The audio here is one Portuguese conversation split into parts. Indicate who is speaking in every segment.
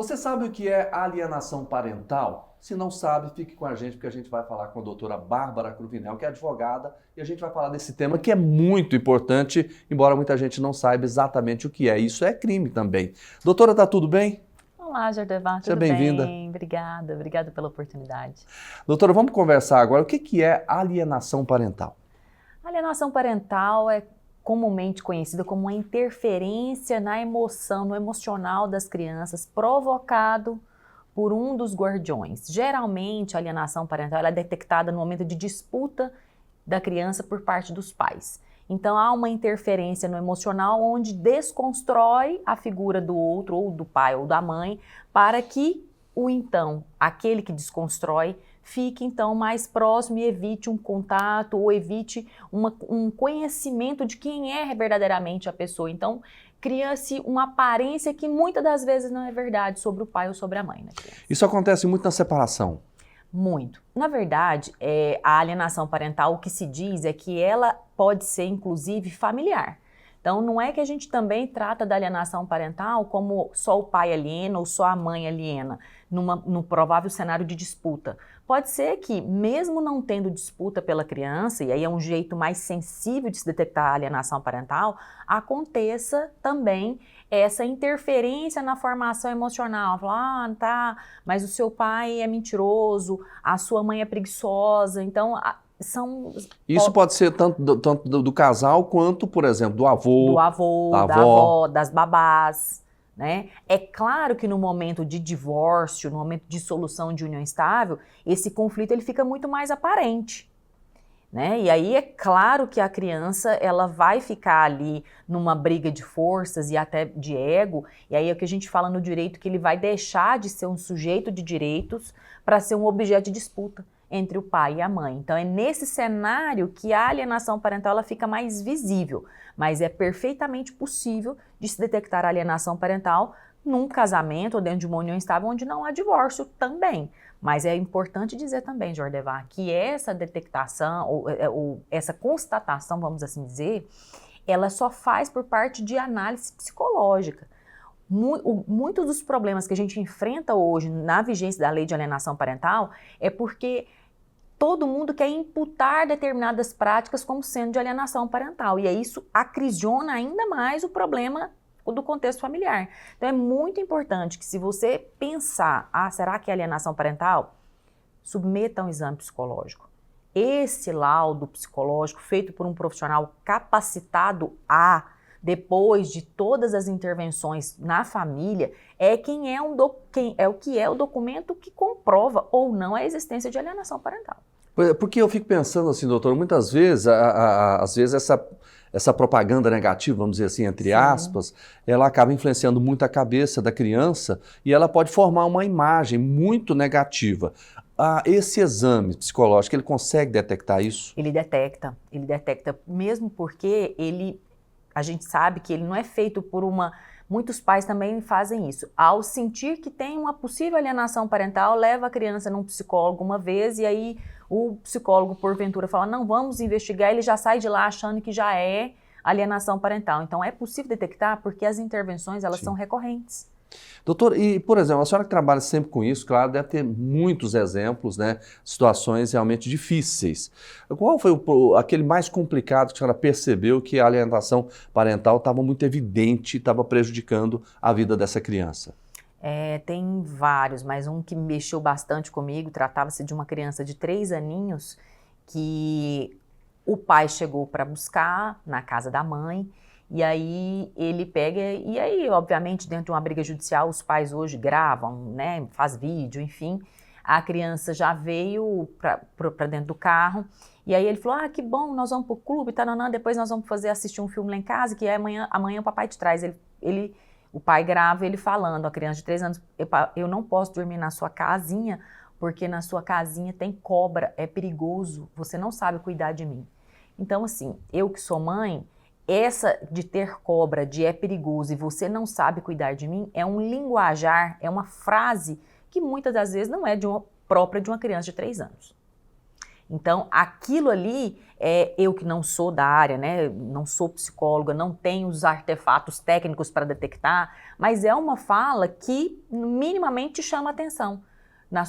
Speaker 1: Você sabe o que é alienação parental? Se não sabe, fique com a gente, porque a gente vai falar com a doutora Bárbara Cruvinel, que é advogada, e a gente vai falar desse tema que é muito importante, embora muita gente não saiba exatamente o que é. Isso é crime também. Doutora, tá tudo bem?
Speaker 2: Olá, Jordevar,
Speaker 1: Seja
Speaker 2: tudo
Speaker 1: bem-vinda.
Speaker 2: bem? Obrigada pela oportunidade.
Speaker 1: Doutora, vamos conversar agora. O que é alienação parental?
Speaker 2: Alienação parental é comumente conhecida como uma interferência na emoção, no emocional das crianças, provocado por um dos guardiões. Geralmente, a alienação parental ela é detectada no momento de disputa da criança por parte dos pais. Então, há uma interferência no emocional onde desconstrói a figura do outro, ou do pai ou da mãe, para que aquele que desconstrói, fique então mais próximo e evite um contato ou evite um conhecimento de quem é verdadeiramente a pessoa. Então, cria-se uma aparência que muitas das vezes não é verdade sobre o pai ou sobre a mãe, né, criança?
Speaker 1: Isso acontece muito na separação.
Speaker 2: Muito. Na verdade, a alienação parental, o que se diz é que ela pode ser, inclusive, familiar. Então, não é que a gente também trata da alienação parental como só o pai aliena ou só a mãe aliena, num provável cenário de disputa. Pode ser que, mesmo não tendo disputa pela criança, e aí é um jeito mais sensível de se detectar a alienação parental, aconteça também essa interferência na formação emocional. Falar, tá, mas o seu pai é mentiroso, a sua mãe é preguiçosa, então
Speaker 1: Isso pode ser tanto do casal quanto, por exemplo, do avô,
Speaker 2: da
Speaker 1: avó.
Speaker 2: avó, das babás, né? É claro que no momento de divórcio, no momento de solução de união estável, esse conflito ele fica muito mais aparente, né? E aí é claro que a criança ela vai ficar ali numa briga de forças e até de ego, e aí é o que a gente fala no direito, que ele vai deixar de ser um sujeito de direitos para ser um objeto de disputa entre o pai e a mãe. Então é nesse cenário que a alienação parental ela fica mais visível, mas é perfeitamente possível de se detectar a alienação parental num casamento ou dentro de uma união estável onde não há divórcio também. Mas é importante dizer também, Jordevar, que essa detectação ou essa constatação, vamos assim dizer, ela só faz por parte de análise psicológica. Muitos dos problemas que a gente enfrenta hoje na vigência da lei de alienação parental é porque todo mundo quer imputar determinadas práticas como sendo de alienação parental, e aí isso aprisiona ainda mais o problema do contexto familiar. Então é muito importante que, se você pensar, será que é alienação parental? Submeta a um exame psicológico. Esse laudo psicológico feito por um profissional capacitado depois de todas as intervenções na família, é o que é o documento que comprova ou não a existência de alienação parental.
Speaker 1: Porque eu fico pensando assim, doutor, muitas vezes, às vezes essa propaganda negativa, vamos dizer assim, entre aspas, ela acaba influenciando muito a cabeça da criança e ela pode formar uma imagem muito negativa. Esse exame psicológico, ele consegue detectar isso?
Speaker 2: Ele detecta mesmo porque a gente sabe que ele não é feito por muitos pais também fazem isso. Ao sentir que tem uma possível alienação parental, leva a criança num psicólogo uma vez e aí o psicólogo, porventura, fala, não, vamos investigar, ele já sai de lá achando que já é alienação parental. Então, é possível detectar porque as intervenções, elas são recorrentes.
Speaker 1: Doutor, e, por exemplo, a senhora que trabalha sempre com isso, claro, deve ter muitos exemplos, né, situações realmente difíceis. Qual foi aquele mais complicado que a senhora percebeu que a alienação parental estava muito evidente, estava prejudicando a vida dessa criança?
Speaker 2: Tem vários, mas um que mexeu bastante comigo, tratava-se de uma criança de 3 aninhos que o pai chegou para buscar na casa da mãe, e aí ele pega, e aí obviamente dentro de uma briga judicial os pais hoje gravam, né, faz vídeo, enfim, a criança já veio para dentro do carro, e aí ele falou, que bom, nós vamos pro clube, depois nós vamos assistir um filme lá em casa, que amanhã o papai te traz. O pai grava ele falando, a criança de 3 anos, eu não posso dormir na sua casinha, porque na sua casinha tem cobra, é perigoso, você não sabe cuidar de mim. Então assim, eu que sou mãe, essa de ter cobra, de é perigoso e você não sabe cuidar de mim, é um linguajar, é uma frase que muitas das vezes não é própria de uma criança de 3 anos. Então, aquilo ali, eu que não sou da área, né, não sou psicóloga, não tenho os artefatos técnicos para detectar, mas é uma fala que minimamente chama atenção. Na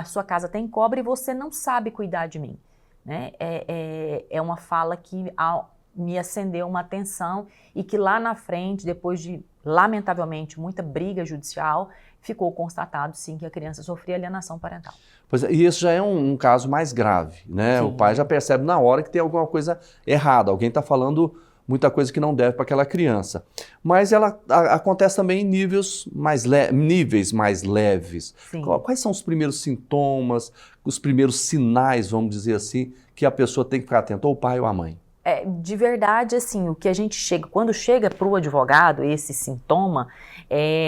Speaker 2: sua casa tem cobra e você não sabe cuidar de mim. Né? É uma fala que me acendeu uma atenção e que lá na frente, depois de, lamentavelmente, muita briga judicial, ficou constatado, sim, que a criança sofria alienação parental.
Speaker 1: Pois é, e esse já é um caso mais grave, né?
Speaker 2: Sim.
Speaker 1: O pai já percebe na hora que tem alguma coisa errada, alguém está falando muita coisa que não deve para aquela criança. Mas ela acontece também em níveis mais leves.
Speaker 2: Sim.
Speaker 1: Quais são os primeiros sintomas, os primeiros sinais, vamos dizer assim, que a pessoa tem que ficar atenta, ou o pai ou a mãe?
Speaker 2: De verdade, assim, o que a gente quando chega para o advogado, esse sintoma,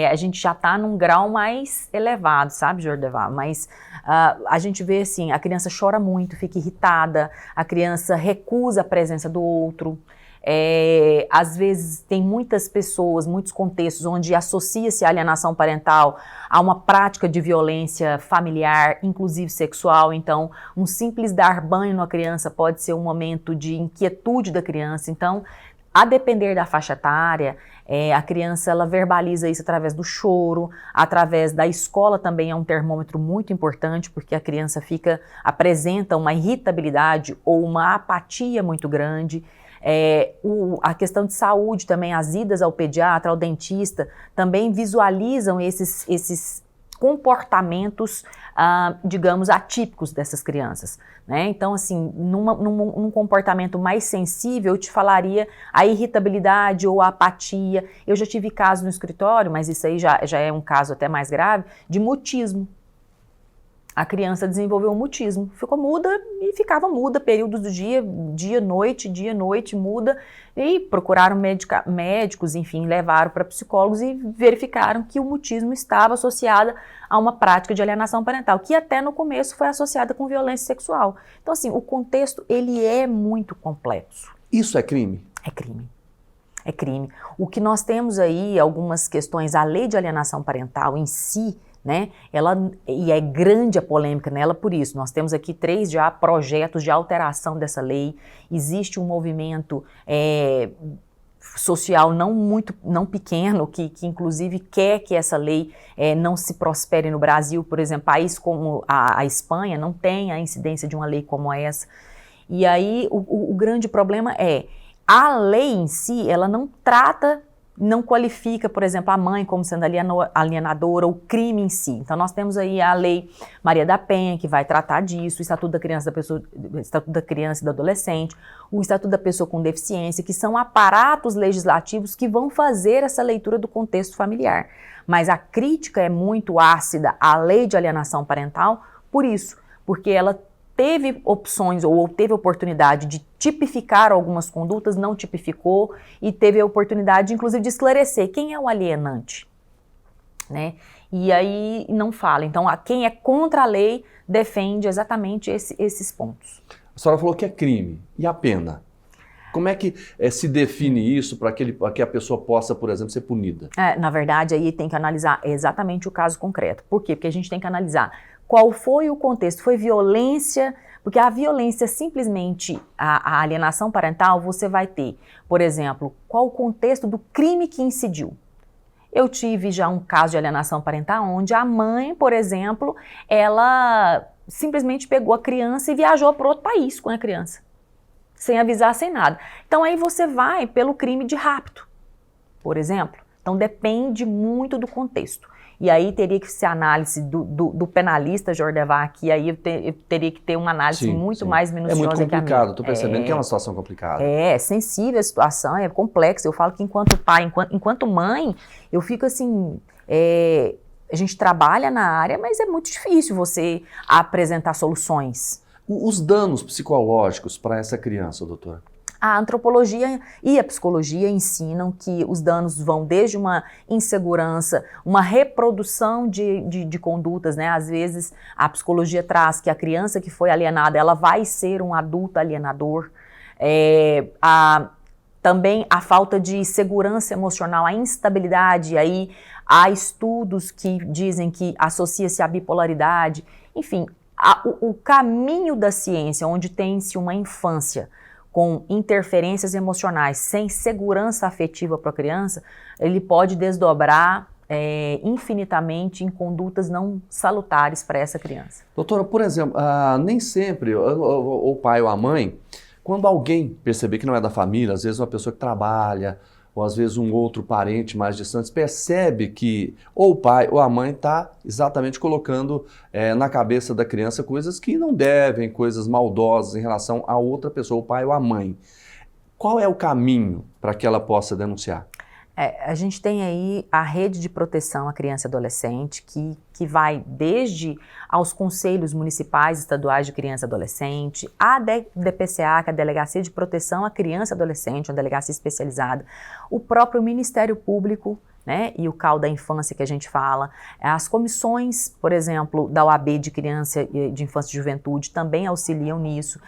Speaker 2: a gente já está num grau mais elevado, sabe, Jordevar? Mas a gente vê, assim, a criança chora muito, fica irritada, a criança recusa a presença do outro. Às vezes tem muitas pessoas, muitos contextos onde associa-se a alienação parental a uma prática de violência familiar, inclusive sexual. Então, um simples dar banho na criança pode ser um momento de inquietude da criança. Então, a depender da faixa etária, a criança ela verbaliza isso através do choro, através da escola também é um termômetro muito importante, porque a criança apresenta uma irritabilidade ou uma apatia muito grande. A questão de saúde também, as idas ao pediatra, ao dentista, também visualizam esses comportamentos, digamos, atípicos dessas crianças, né? Então, assim, num comportamento mais sensível, eu te falaria a irritabilidade ou a apatia. Eu já tive casos no escritório, mas isso aí já é um caso até mais grave, de mutismo. A criança desenvolveu um mutismo, ficou muda e ficava muda períodos do dia, noite, muda, e procuraram médicos, enfim, levaram para psicólogos e verificaram que o mutismo estava associado a uma prática de alienação parental, que até no começo foi associada com violência sexual. Então, assim, o contexto, ele é muito complexo.
Speaker 1: Isso é crime?
Speaker 2: É crime. É crime. O que nós temos aí, algumas questões, a lei de alienação parental em si, né? E é grande a polêmica nela por isso. Nós temos aqui 3 já projetos de alteração dessa lei. Existe um movimento social não pequeno que inclusive quer que essa lei não se prospere no Brasil. Por exemplo, país como a Espanha não tem a incidência de uma lei como essa. E aí o grande problema a lei em si, ela não qualifica, por exemplo, a mãe como sendo alienadora, o crime em si. Então, nós temos aí a Lei Maria da Penha, que vai tratar disso, o Estatuto da Criança e do Adolescente, o Estatuto da Pessoa com Deficiência, que são aparatos legislativos que vão fazer essa leitura do contexto familiar. Mas a crítica é muito ácida à lei de alienação parental por isso, porque ela teve opções ou teve oportunidade de tipificar algumas condutas, não tipificou, e teve a oportunidade, inclusive, de esclarecer quem é o alienante, né? E aí não fala. Então, quem é contra a lei defende exatamente esses pontos.
Speaker 1: A senhora falou que é crime. E a pena? Como é que se define isso para que a pessoa possa, por exemplo, ser punida?
Speaker 2: Na verdade, aí tem que analisar exatamente o caso concreto. Por quê? Porque a gente tem que analisar qual foi o contexto. Foi violência? Porque a violência, simplesmente, a alienação parental, você vai ter, por exemplo, qual o contexto do crime que incidiu. Eu tive já um caso de alienação parental onde a mãe, por exemplo, ela simplesmente pegou a criança e viajou para outro país com a criança, sem avisar, sem nada. Então aí você vai pelo crime de rapto, por exemplo. Então depende muito do contexto. E aí teria que ser análise do penalista, Jordevar, aqui, aí eu teria que ter uma análise muito mais minuciosa.
Speaker 1: É muito complicado, estou percebendo que é uma situação complicada.
Speaker 2: É sensível a situação, é complexa. Eu falo que enquanto pai, enquanto mãe, eu fico assim, a gente trabalha na área, mas é muito difícil você apresentar soluções.
Speaker 1: Os danos psicológicos para essa criança, doutora?
Speaker 2: A antropologia e a psicologia ensinam que os danos vão desde uma insegurança, uma reprodução de condutas, né? Às vezes a psicologia traz que a criança que foi alienada, ela vai ser um adulto alienador. Também a falta de segurança emocional, a instabilidade, aí há estudos que dizem que associa-se à bipolaridade. Enfim, o caminho da ciência, onde tem-se uma infância com interferências emocionais, sem segurança afetiva para a criança, ele pode desdobrar infinitamente em condutas não salutares para essa criança.
Speaker 1: Doutora, por exemplo, nem sempre o pai ou a mãe, quando alguém perceber que não é da família, às vezes uma pessoa que trabalha, ou às vezes um outro parente mais distante, percebe que ou o pai ou a mãe está exatamente colocando na cabeça da criança coisas que não devem, coisas maldosas em relação a outra pessoa, o pai ou a mãe. Qual é o caminho para que ela possa denunciar?
Speaker 2: A gente tem aí a rede de proteção à criança e adolescente, que vai desde aos conselhos municipais e estaduais de criança e adolescente, a DPCA, que é a Delegacia de Proteção à Criança e Adolescente, uma delegacia especializada, o próprio Ministério Público, né, e o CAU da Infância que a gente fala, as comissões, por exemplo, da OAB de Criança, de Infância e Juventude também auxiliam nisso.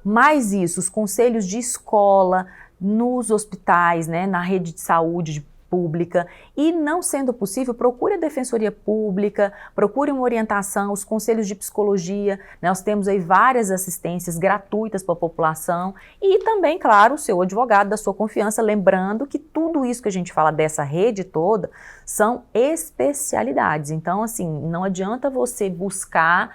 Speaker 2: Mais isso, os conselhos de escola, nos hospitais, né, na rede de saúde pública, e não sendo possível, procure a Defensoria Pública, procure uma orientação, os conselhos de psicologia, né, nós temos aí várias assistências gratuitas para a população, e também, claro, o seu advogado da sua confiança, lembrando que tudo isso que a gente fala dessa rede toda são especialidades, então assim, não adianta você buscar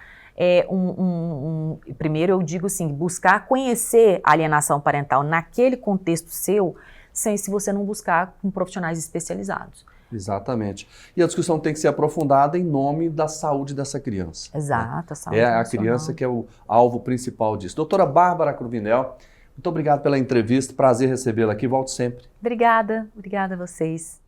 Speaker 2: primeiro eu digo assim, buscar conhecer a alienação parental naquele contexto seu, se você não buscar com profissionais especializados.
Speaker 1: Exatamente. E a discussão tem que ser aprofundada em nome da saúde dessa criança.
Speaker 2: Exato,
Speaker 1: né?
Speaker 2: a saúde
Speaker 1: É a
Speaker 2: emocional.
Speaker 1: criança que é o alvo principal disso. Doutora Bárbara Cruvinel, muito obrigado pela entrevista, prazer recebê-la aqui, volte sempre.
Speaker 2: Obrigada a vocês.